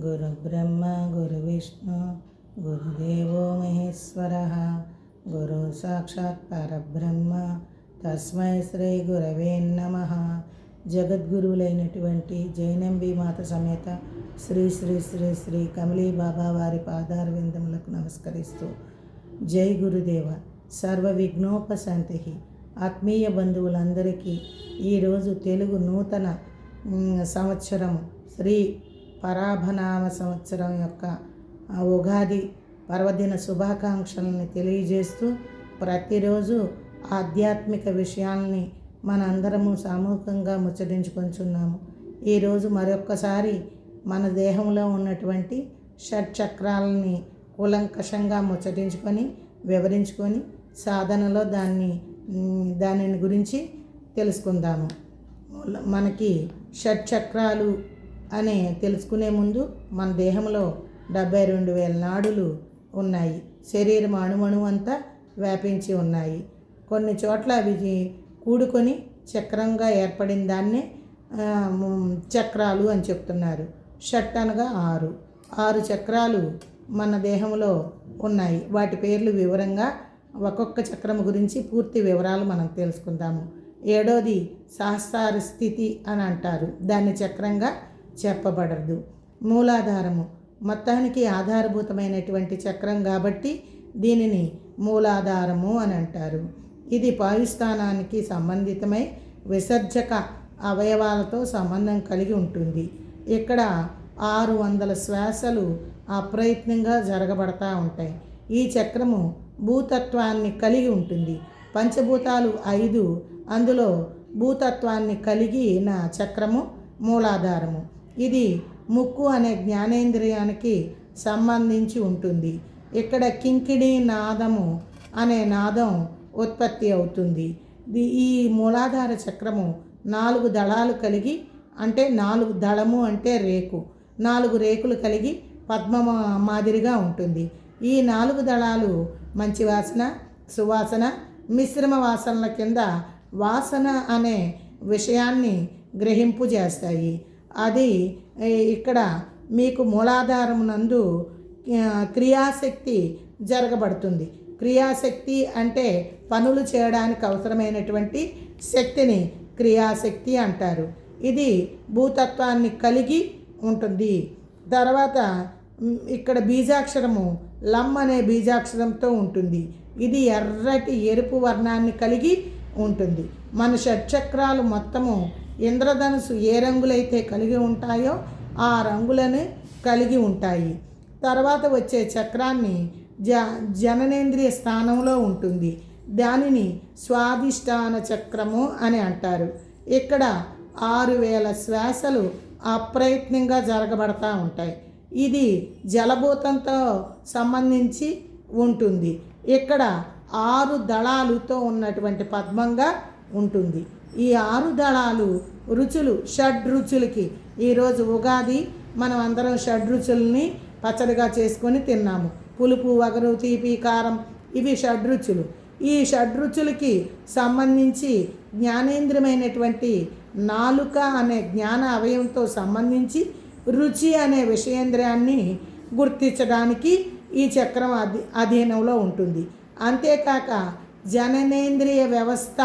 గురుబ్రహ్మ గురువిష్ణు గురుదేవో మహేశ్వరః గురు సాక్షాత్ పరబ్రహ్మ తస్మై శ్రీ గురవే నమః. జగద్గురువులైనటువంటి జైనంబి మాత సమేత శ్రీ శ్రీ శ్రీ శ్రీ కమలీ బాబా వారి పాదార విందములకు నమస్కరిస్తూ జై గురుదేవ సర్వ విఘ్నోపశాంతి. ఆత్మీయ బంధువులందరికీ ఈరోజు తెలుగు నూతన సంవత్సరం శ్రీ పరాభనామ సంవత్సరం యొక్క ఉగాది పర్వదిన శుభాకాంక్షలను తెలియజేస్తూ ప్రతిరోజు ఆధ్యాత్మిక విషయాల్ని మనందరము సామూహికంగా ముచ్చటించుకుంటున్నాము. ఈరోజు మరొక్కసారి మన దేహంలో ఉన్నటువంటి షట్చక్రాలని కూలంకషంగా ముచ్చటించుకొని వివరించుకొని సాధనలో దానిని గురించి తెలుసుకుందాము. మనకి షట్చక్రాలు అనే తెలుసుకునే ముందు మన దేహంలో 72,000 నాడులు ఉన్నాయి. శరీరం అణువణు అంతా వ్యాపించి ఉన్నాయి. కొన్ని చోట్ల అవి కూడుకొని చక్రంగా ఏర్పడిన దాన్నే చక్రాలు అని చెప్తున్నారు. షట్ అనగా 6 చక్రాలు మన దేహంలో ఉన్నాయి. వాటి పేర్లు వివరంగా ఒక్కొక్క చక్రం గురించి పూర్తి వివరాలు మనం తెలుసుకుందాము. 7వది సహస్రార స్థితి అని అంటారు. దాన్ని చక్రంగా చెప్పబడదు. మూలాధారము మొత్తానికి ఆధారభూతమైనటువంటి చక్రం కాబట్టి దీనిని మూలాధారము అని అంటారు. ఇది పాయుస్థానానికి సంబంధితమై విసర్జక అవయవాలతో సంబంధం కలిగి ఉంటుంది. ఇక్కడ 600 శ్వాసలు అప్రయత్నంగా జరగబడతా ఉంటాయి. ఈ చక్రము భూతత్వాన్ని కలిగి ఉంటుంది. పంచభూతాలు 5, అందులో భూతత్వాన్ని కలిగిన చక్రము మూలాధారము. ఇది ముక్కు అనే జ్ఞానేంద్రియానికి సంబంధించి ఉంటుంది. ఇక్కడ కింకిణి నాదము అనే నాదం ఉత్పత్తి అవుతుంది. ఈ మూలాధార చక్రము 4 దళాలు కలిగి, అంటే 4 దళము అంటే రేకు, 4 రేకులు కలిగి పద్మ మాదిరిగా ఉంటుంది. ఈ 4 దళాలు మంచి వాసన, సువాసన, మిశ్రమ వాసనల కింద వాసన అనే విషయాన్ని గ్రహింపు చేస్తాయి. అది ఇక్కడ మీకు మూలాధారం నందు క్రియాశక్తి జరగబడుతుంది. క్రియాశక్తి అంటే పనులు చేయడానికి అవసరమైనటువంటి శక్తిని క్రియాశక్తి అంటారు. ఇది భూతత్వాన్ని కలిగి ఉంటుంది. తర్వాత ఇక్కడ బీజాక్షరము లమ్ అనే బీజాక్షరంతో ఉంటుంది. ఇది ఎరుపు వర్ణాన్ని కలిగి ఉంటుంది. మన షట్చక్రాలు మొత్తము ఇంద్రధనుసు ఏ రంగులైతే కలిగి ఉంటాయో ఆ రంగులను కలిగి ఉంటాయి. తర్వాత వచ్చే చక్రాన్ని జననేంద్రియ స్థానంలో ఉంటుంది. దానిని స్వాదిష్టాన చక్రము అని అంటారు. ఇక్కడ 6,000 శ్వాసలు అప్రయత్నంగా జరగబడతా ఉంటాయి. ఇది జలభూతంతో సంబంధించి ఉంటుంది. ఇక్కడ 6 దళాలతో ఉన్నటువంటి పద్మంగా ఉంటుంది. ఈ 6 దళాలు రుచులు, షడ్రుచులకి ఈరోజు ఉగాది మనం అందరం షడ్రుచుల్ని పచ్చడిగా చేసుకొని తిన్నాము. పులుపు, వగరు, తీపి, కారం, ఇవి షడ్రుచులు. ఈ షడ్రుచులకి సంబంధించి జ్ఞానేంద్రియమైనటువంటి నాలుక అనే జ్ఞాన అవయవంతో సంబంధించి రుచి అనే విషయేంద్రియాన్ని గుర్తించడానికి ఈ చక్రం అధీనంలో ఉంటుంది. అంతేకాక జననేంద్రియ వ్యవస్థ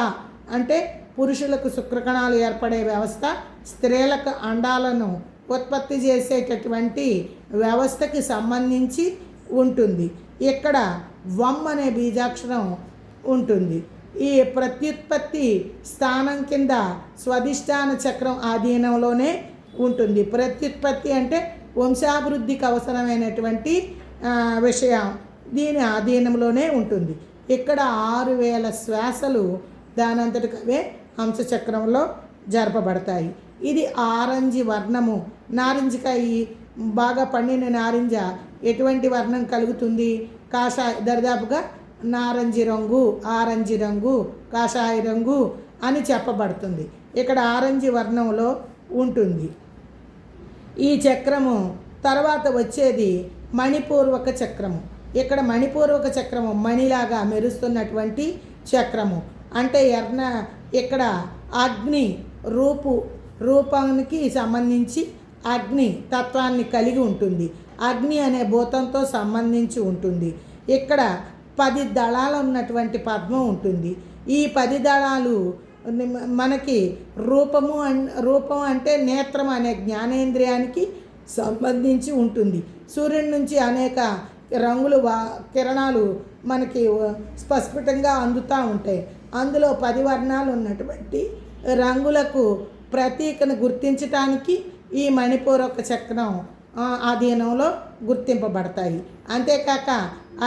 అంటే పురుషులకు శుక్రకణాలు ఏర్పడే వ్యవస్థ, స్త్రీలకు అండాలను ఉత్పత్తి చేసేటటువంటి వ్యవస్థకి సంబంధించి ఉంటుంది. ఇక్కడ వమ్ అనే బీజాక్షరం ఉంటుంది. ఈ ప్రత్యుత్పత్తి స్థానం కింద స్వధిష్టాన చక్రం ఆధీనంలోనే ఉంటుంది. ప్రత్యుత్పత్తి అంటే వంశాభివృద్ధికి అవసరమైనటువంటి విషయం దీని ఆధీనంలోనే ఉంటుంది. ఇక్కడ 6,000 శ్వాసలు దానంతటికవే హంసచక్రంలో జరపబడతాయి. ఇది ఆరెంజ్ వర్ణము. నారింజకాయ బాగా పండిన నారింజ ఎటువంటి వర్ణం కలుగుతుంది? కాషాయ, దరిదాపుగా నారంజి రంగు, ఆరెంజ్ రంగు, కాషాయ రంగు అని చెప్పబడుతుంది. ఇక్కడ ఆరెంజ్ వర్ణంలో ఉంటుంది. ఈ చక్రము తర్వాత వచ్చేది మణిపూర్వక చక్రము. ఇక్కడ మణిపూర్వక చక్రము మణిలాగా మెరుస్తున్నటువంటి చక్రము. అంటే ఇక్కడ అగ్ని రూపానికి సంబంధించి అగ్ని తత్వాన్ని కలిగి ఉంటుంది. అగ్ని అనే భూతంతో సంబంధించి ఉంటుంది. ఇక్కడ 10 దళాలు ఉన్నటువంటి పద్మం ఉంటుంది. ఈ 10 దళాలు మనకి రూపం అంటే నేత్రం అనే జ్ఞానేంద్రియానికి సంబంధించి ఉంటుంది. సూర్యుడి నుంచి అనేక రంగులు కిరణాలు మనకి స్పష్టంగా అందుతూ ఉంటాయి. అందులో 10 వర్ణాలు ఉన్నటువంటి రంగులకు ప్రతీకను గుర్తించటానికి ఈ మణిపూర్వక చక్రం ఆధీనంలో గుర్తింపబడతాయి. అంతేకాక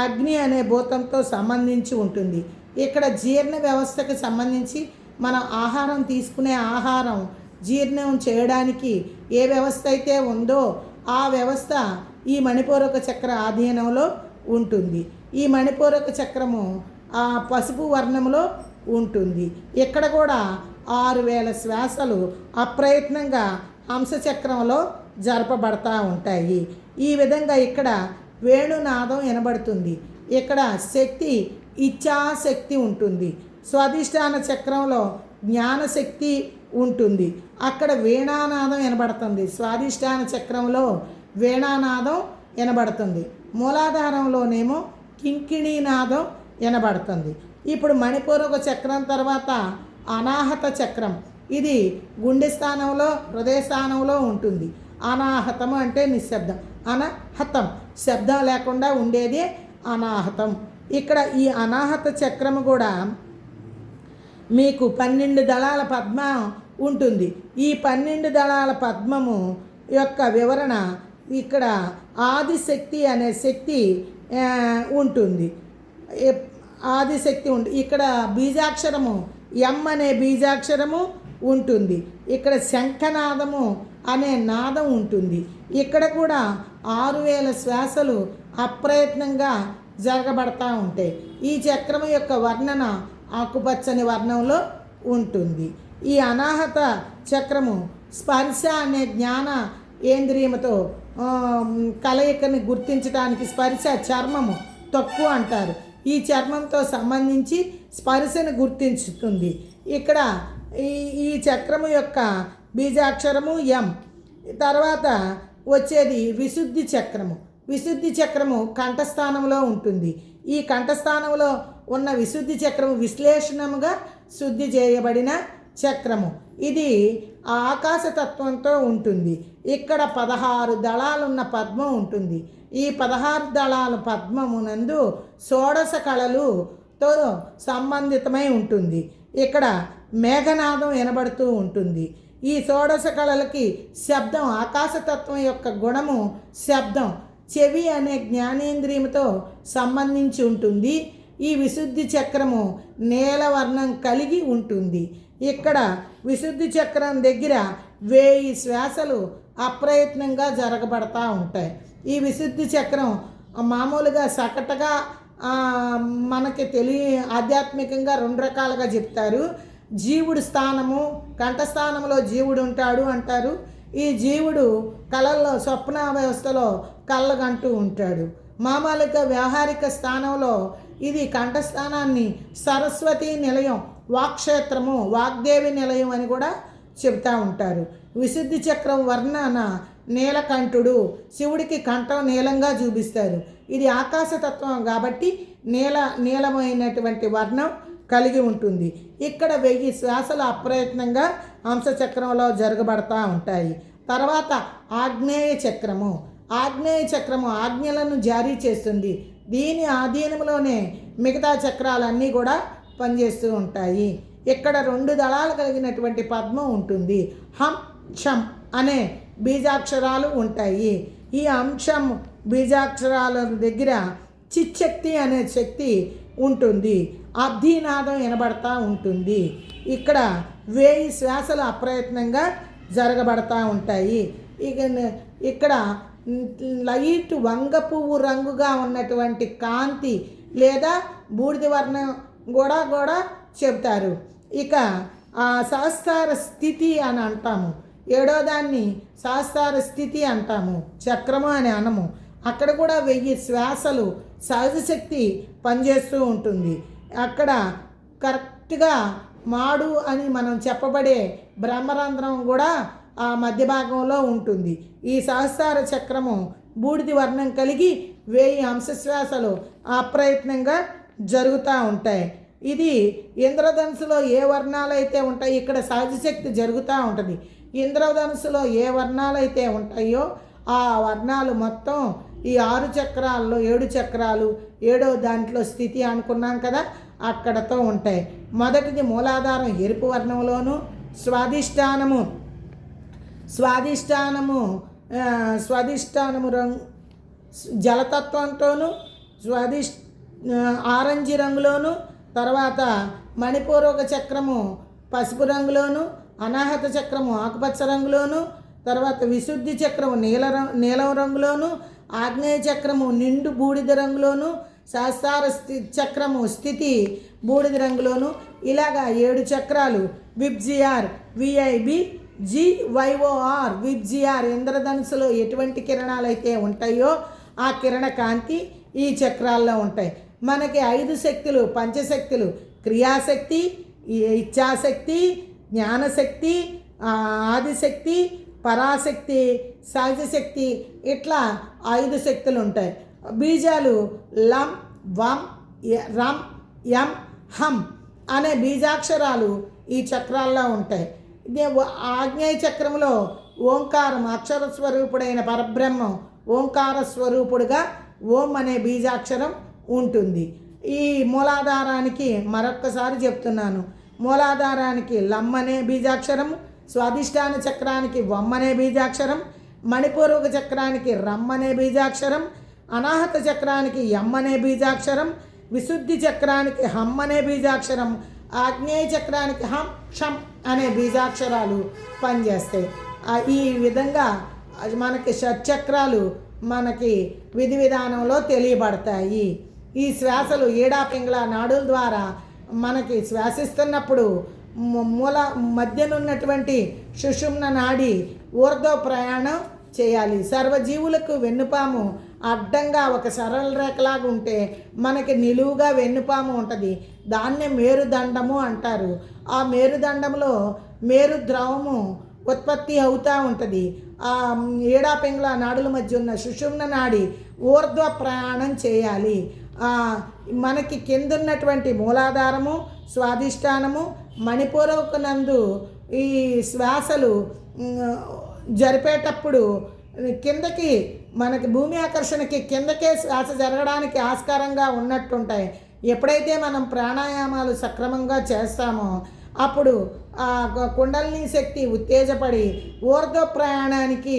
అగ్ని అనే భూతంతో సంబంధించి ఉంటుంది. ఇక్కడ జీర్ణ వ్యవస్థకు సంబంధించి మనం ఆహారం తీసుకునే ఆహారం జీర్ణం చేయడానికి ఏ వ్యవస్థ అయితే ఉందో ఆ వ్యవస్థ ఈ మణిపూరక చక్ర ఆధీనంలో ఉంటుంది. ఈ మణిపూరక చక్రము పసుపు వర్ణంలో ఉంటుంది. ఇక్కడ కూడా 6000 శ్వాసలు అప్రయత్నంగా హంసచక్రంలో జరపబడతా ఉంటాయి. ఈ విధంగా ఇక్కడ వేణునాదం వినబడుతుంది. ఇక్కడ శక్తి ఇచ్ఛాశక్తి ఉంటుంది. స్వాధిష్టాన చక్రంలో జ్ఞానశక్తి ఉంటుంది. అక్కడ వీణానాదం వినబడుతుంది. స్వాధిష్టాన చక్రంలో వీణానాదం వినబడుతుంది. మూలాధారంలోనేమో కింకిణీనాదం వినబడుతుంది. ఇప్పుడు మణిపూరక చక్రం తర్వాత అనాహత చక్రం. ఇది గుండె స్థానంలో హృదయ స్థానంలో ఉంటుంది. అనాహతము అంటే నిశ్శబ్దం, అనహతం శబ్దం లేకుండా ఉండేది అనాహతం. ఇక్కడ ఈ అనాహత చక్రము కూడా మీకు 12 దళాల పద్మం ఉంటుంది. ఈ 12 దళాల పద్మము యొక్క వివరణ ఇక్కడ ఆదిశక్తి అనే శక్తి ఉంటుంది. ఆదిశక్తి ఇక్కడ బీజాక్షరము ఎం అనే బీజాక్షరము ఉంటుంది. ఇక్కడ శంఖనాదము అనే నాదం ఉంటుంది. ఇక్కడ కూడా 6000 శ్వాసలు అప్రయత్నంగా జరగబడతా ఉంటాయి. ఈ చక్రము యొక్క వర్ణన ఆకుపచ్చని వర్ణంలో ఉంటుంది. ఈ అనాహత చక్రము స్పర్శ అనే జ్ఞాన ఏంద్రియముతో కలయికని గుర్తించడానికి స్పర్శ చర్మము తక్కువ అంటారు. ఈ చర్మంతో సంబంధించి స్పర్శను గుర్తించుతుంది. ఇక్కడ ఈ చక్రము యొక్క బీజాక్షరము ఎం. తర్వాత వచ్చేది విశుద్ధి చక్రము. విశుద్ధి చక్రము కంఠస్థానంలో ఉంటుంది. ఈ కంఠస్థానంలో ఉన్న విశుద్ధి చక్రము విశ్లేషణముగా శుద్ధి చేయబడిన చక్రము. ఇది ఆకాశతత్వంతో ఉంటుంది. ఇక్కడ 16 దళాలున్న పద్మం ఉంటుంది. ఈ 16 దళాల పద్మమునందు షోడశ కళలుతో సంబంధితమై ఉంటుంది. ఇక్కడ మేఘనాదం వినబడుతూ ఉంటుంది. ఈ షోడశ కళలకి శబ్దం ఆకాశతత్వం యొక్క గుణము శబ్దం చెవి అనే జ్ఞానేంద్రియముతో సంబంధించి ఉంటుంది. ఈ విశుద్ధి చక్రము నీలవర్ణం కలిగి ఉంటుంది. ఇక్కడ విశుద్ధి చక్రం దగ్గర 1000 శ్వాసలు అప్రయత్నంగా జరగబడతా ఉంటాయి. ఈ విశుద్ధి చక్రం మామూలుగా సకటగా మనకి ఆధ్యాత్మికంగా 2 రకాలుగా చెప్తారు. జీవుడు స్థానము, కంఠస్థానంలో జీవుడు ఉంటాడు అంటారు. ఈ జీవుడు కళల్లో స్వప్న వ్యవస్థలో కళ్ళగంటూ ఉంటాడు. మామూలుగా వ్యవహారిక స్థానంలో ఇది కంఠస్థానాన్ని సరస్వతి నిలయం, వాక్క్షేత్రము, వాగ్దేవి నిలయం అని కూడా చెప్తూ ఉంటారు. విశుద్ధి చక్రం వర్ణన నీలకంఠుడు, శివుడికి కంఠం నీలంగా చూపిస్తారు. ఇది ఆకాశతత్వం కాబట్టి నీలమైనటువంటి వర్ణం కలిగి ఉంటుంది. ఇక్కడ 1000 శ్వాసలు అప్రయత్నంగా హంసచక్రంలో జరగబడతా ఉంటాయి. తర్వాత ఆగ్నేయ చక్రము. ఆగ్నేయ చక్రము ఆజ్ఞలను జారీ చేస్తుంది. దీని ఆధీనంలోనే మిగతా చక్రాలన్నీ కూడా పనిచేస్తూ ఉంటాయి. ఇక్కడ 2 దళాలు కలిగినటువంటి పద్మం ఉంటుంది. హం ఛం అనే బీజాక్షరాలు ఉంటాయి. ఈ అంశం బీజాక్షరాల దగ్గర చిచ్చక్తి అనే శక్తి ఉంటుంది. అబ్ధినాదం వినబడతా ఉంటుంది. ఇక్కడ 1000 శ్వాసలు అప్రయత్నంగా జరగబడతా ఉంటాయి. ఇక్కడ లైట్ వంగ పువ్వు రంగుగా ఉన్నటువంటి కాంతి లేదా బూడిద వర్ణం కూడా చెప్తారు. ఇక సహస్రార స్థితి అని అంటాము. ఏడో దాన్ని సహస్రార స్థితి అంటాము, చక్రము అని అనము. అక్కడ కూడా 1000 శ్వాసలు సహజ శక్తి పనిచేస్తూ ఉంటుంది. అక్కడ కరెక్ట్గా మాడు అని మనం చెప్పబడే బ్రహ్మరంధ్రం కూడా ఆ మధ్య భాగంలో ఉంటుంది. ఈ సహస్రార చక్రము బూడిది వర్ణం కలిగి 1000 అంశశ్వాసలు అప్రయత్నంగా జరుగుతూ ఉంటాయి. ఇది ఇంద్రధనుసులో ఏ వర్ణాలు అయితే ఉంటాయి, ఇక్కడ సహజ శక్తి జరుగుతూ ఉంటుంది. ఇంద్రధనుసులో ఏ వర్ణాలు అయితే ఉంటాయో ఆ వర్ణాలు మొత్తం ఈ 6 చక్రాల్లో 7 చక్రాలు 7వ దాంట్లో స్థితి అనుకున్నాం కదా, అక్కడతో ఉంటాయి. మొదటిది మూలాధారం ఎరుపు వర్ణంలోను, స్వాధిష్టానము రంగు జలతత్వంతోను, ఆరెంజ్ రంగులోను, తర్వాత మణిపూర్వక చక్రము పసుపు రంగులోను, అనాహత చక్రము ఆకుపచ్చ రంగులోను, తర్వాత విశుద్ధి చక్రము నీలం రంగులోను, ఆగ్నేయ చక్రము నిండు బూడిద రంగులోను, సహస్రార చక్రము స్థితి బూడిద రంగులోను. ఇలాగా 7 చక్రాలు విబ్జిఆర్ విఐబి GYOR విబ్జిఆర్ ఇంద్రధనుసులో ఎటువంటి కిరణాలు అయితే ఉంటాయో ఆ కిరణ కాంతి ఈ చక్రాల్లో ఉంటాయి. మనకి 5 శక్తులు, పంచశక్తులు, క్రియాశక్తి, ఇచ్ఛాశక్తి, జ్ఞానశక్తి, ఆదిశక్తి, పరాశక్తి, సహజశక్తి, ఇట్లా 5 శక్తులు ఉంటాయి. బీజాలు లం, వం, రం, యం, హం అనే బీజాక్షరాలు ఈ చక్రాల్లో ఉంటాయి. ఇదే ఆగ్నేయ చక్రంలో ఓంకారం అక్షర స్వరూపుడైన పరబ్రహ్మం ఓంకార స్వరూపుడుగా ఓం అనే బీజాక్షరం ఉంటుంది. ఈ మూలాధారానికి మరొక్కసారి చెప్తున్నాను, మూలాధారానికి లం అనే బీజాక్షరం, స్వాధిష్టాన చక్రానికి వం అనే బీజాక్షరం, మణిపూర్వక చక్రానికి రమ్ అనే బీజాక్షరం, అనాహత చక్రానికి యం అనే బీజాక్షరం, విశుద్ధి చక్రానికి హమ్ అనే బీజాక్షరం, ఆగ్నేయ చక్రానికి హం షం అనే బీజాక్షరాలు పనిచేస్తాయి. ఈ విధంగా మనకి షట్చక్రాలు మనకి విధి విధానంలో తెలియబడతాయి. ఈ శ్వాసలు ఏడా పింగళ నాడుల ద్వారా మనకి శ్వాసిస్తున్నప్పుడు మూల మధ్యనున్నటువంటి సుషుమ్న నాడి ఊర్ధ్వ ప్రయాణం చేయాలి. సర్వజీవులకు వెన్నుపాము అడ్డంగా ఒక సరళ రేఖలాగా ఉంటే మనకి నిలువుగా వెన్నుపాము ఉంటుంది. దాన్నే మేరుదండము అంటారు. ఆ మేరుదండంలో మేరు ద్రవము ఉత్పత్తి అవుతూ ఉంటుంది. ఆ ఏడా పింగళ నాడుల మధ్య ఉన్న సుషుమ్న నాడి ఊర్ధ్వ ప్రయాణం చేయాలి. మనకి కిందున్నటువంటి మూలాధారము, స్వాధిష్టానము, మణిపూర్వక నందు ఈ శ్వాసలు జరిపేటప్పుడు కిందకి మనకి భూమి ఆకర్షణకి కిందకే శ్వాస జరగడానికి ఆస్కారంగా ఉన్నట్టుంటాయి. ఎప్పుడైతే మనం ప్రాణాయామాలు సక్రమంగా చేస్తామో అప్పుడు ఆ కుండలిని శక్తి ఉత్తేజపడి ఊర్ధ్వ ప్రయాణానికి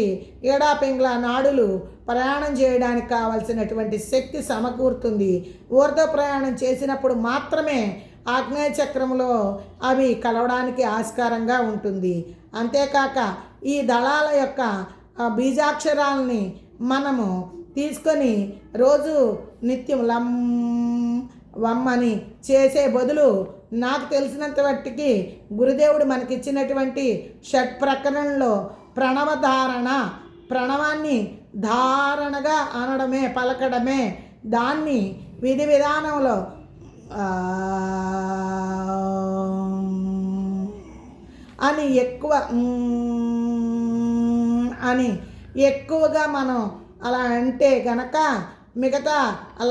ఏడా పింగళ నాడులు ప్రయాణం చేయడానికి కావలసినటువంటి శక్తి సమకూరుతుంది. ఊర్ధ్వ ప్రయాణం చేసినప్పుడు మాత్రమే ఆగ్నేయ చక్రంలో అవి కలవడానికి ఆస్కారంగా ఉంటుంది. అంతేకాక ఈ దళాల యొక్క బీజాక్షరాలని మనము తీసుకొని రోజు నిత్యం లం వమ్మని చేసే బదులు నాకు తెలిసినంత మట్టికి గురుదేవుడు మనకిచ్చినటువంటి షట్ ప్రకరణలో ప్రణవధారణ, ప్రణవాన్ని ధారణగా అనడమే, పలకడమే, దాన్ని విధి విధానంలో అని ఎక్కువగా మనం అలా అంటే గనక మిగతా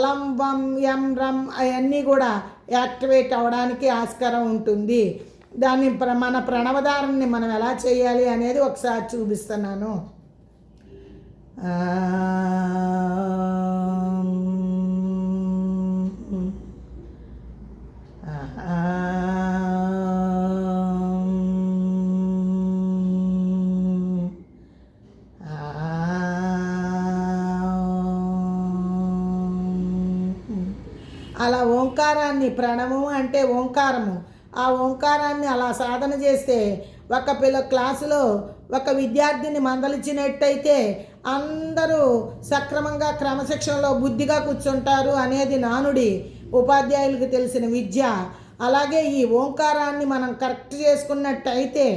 లం వం యం రం అవన్నీ కూడా యాక్టివేట్ అవ్వడానికి ఆస్కారం ఉంటుంది. దాన్ని మన ప్రణవధారణని మనం ఎలా చేయాలి అనేది ఒకసారి చూపిస్తున్నాను. అలా ఓంకారాన్ని, ప్రణవము అంటే ఓంకారము, ఆ ఓంకారాన్ని అలా సాధన చేస్తే ఒక క్లాసులో ఒక విద్యార్థిని మందలించినట్టయితే అందరూ సక్రమంగా క్రమశిక్షణలో బుద్ధిగా కూర్చుంటారు అనేది నానుడి, ఉపాధ్యాయులకు తెలిసిన విద్య. అలాగే ఈ ఓంకారాన్ని మనం కరెక్ట్ చేసుకున్నట్టయితే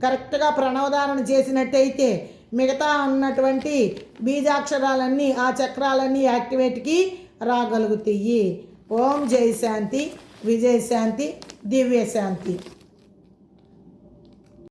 కరెక్ట్గా ప్రణవధారణ చేసినట్టయితే మిగతా ఉన్నటువంటి బీజాక్షరాలన్నీ ఆ చక్రాలన్నీ యాక్టివేట్కి రాగలుగుతాయి. ఓం జై శాంతి, విజయశాంతి, దివ్యశాంతి.